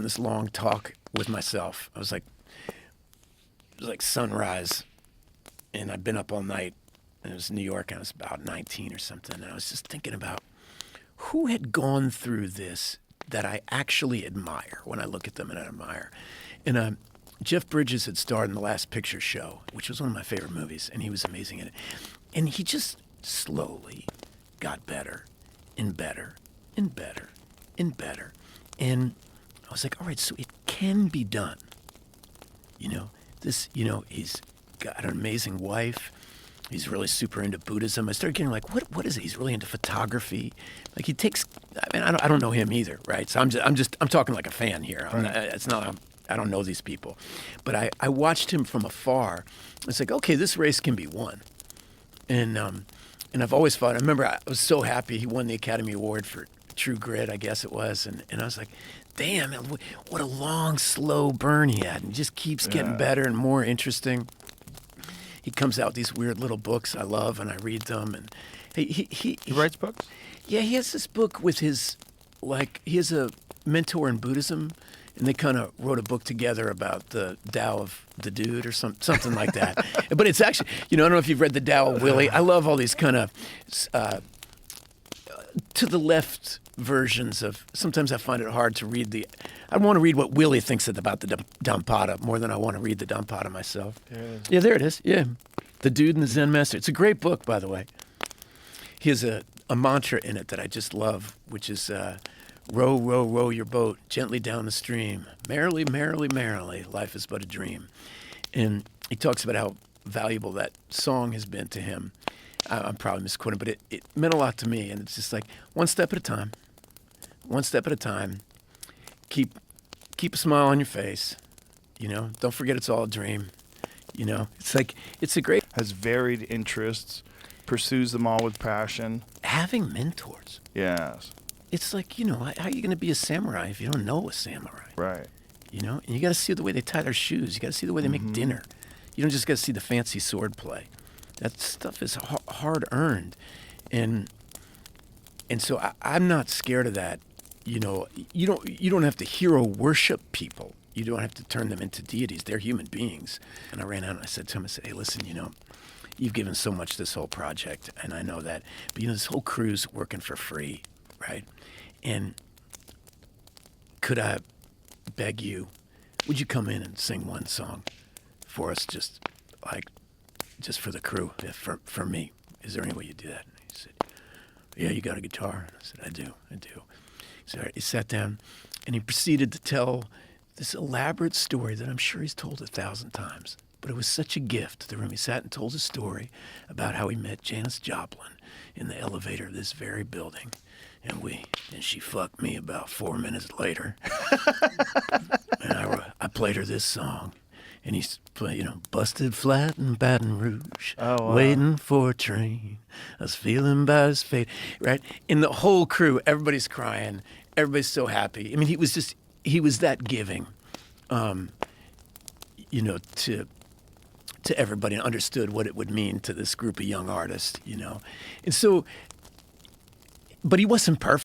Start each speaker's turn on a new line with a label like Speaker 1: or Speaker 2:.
Speaker 1: this long talk with myself. It was like sunrise, and I'd been up all night, and it was New York, and I was about 19 or something, and I was just thinking about who had gone through this that I actually admire when I look at them and I admire. And Jeff Bridges had starred in The Last Picture Show, which was one of my favorite movies, and he was amazing in it. And he just slowly got better and better and better and better. And I was like, all right, so it can be done. He's got an amazing wife. He's really super into Buddhism. I started getting like, what is it? He's really into photography. Like he takes, I don't know him either, right? So I'm talking like a fan here. I don't know these people. But I watched him from afar. It's like, okay, this race can be won. And I've always thought, I remember I was so happy he won the Academy Award for True Grit, I guess it was. And I was like, damn, what a long, slow burn he had. And he just keeps getting better and more interesting. He comes out with these weird little books I love, and I read them. And he
Speaker 2: writes books?
Speaker 1: Yeah, he has this book with he has a mentor in Buddhism, and they kind of wrote a book together about the Tao of the Dude or something like that. But it's actually, I don't know if you've read the Tao of Willie. I love all these kind of to the left versions of. Sometimes I find it hard to read I want to read what Willie thinks about the Dhammapada more than I want to read the Dhammapada myself. Yeah, there it is. Yeah, The Dude and the Zen Master. It's a great book, by the way. He has a mantra in it that I just love, which is row, row, row your boat gently down the stream. Merrily, merrily, merrily, life is but a dream. And he talks about how valuable that song has been to him. I'm probably misquoting, but it meant a lot to me. And it's just like one step at a time. One step at a time. Keep a smile on your face. Don't forget it's all a dream. It's like, it's a great...
Speaker 2: Has varied interests, pursues them all with passion.
Speaker 1: Having mentors.
Speaker 2: Yes.
Speaker 1: It's like, how are you going to be a samurai if you don't know a samurai?
Speaker 2: Right.
Speaker 1: And you got to see the way they tie their shoes. You got to see the way they make dinner. You don't just got to see the fancy sword play. That stuff is hard earned. And so I'm not scared of that. You don't have to hero worship people. You don't have to turn them into deities. They're human beings. And I ran out and I said to him, hey, listen, you've given so much to this whole project, and I know that. But, this whole crew's working for free, right? And could I beg you, would you come in and sing one song for us, just for the crew, for me? Is there any way you do that? And he said, yeah, you got a guitar? And I said, I do. So he sat down, and he proceeded to tell this elaborate story that I'm sure he's told 1,000 times. But it was such a gift to the room. He sat and told a story about how he met Janis Joplin in the elevator of this very building. And she fucked me about 4 minutes later. And I played her this song. And he's playing, busted flat in Baton Rouge, waiting for a train. I was feeling about his fate, right? And the whole crew, everybody's crying. Everybody's so happy. I mean, he was that giving, to everybody, and understood what it would mean to this group of young artists, And so, but he wasn't perfect.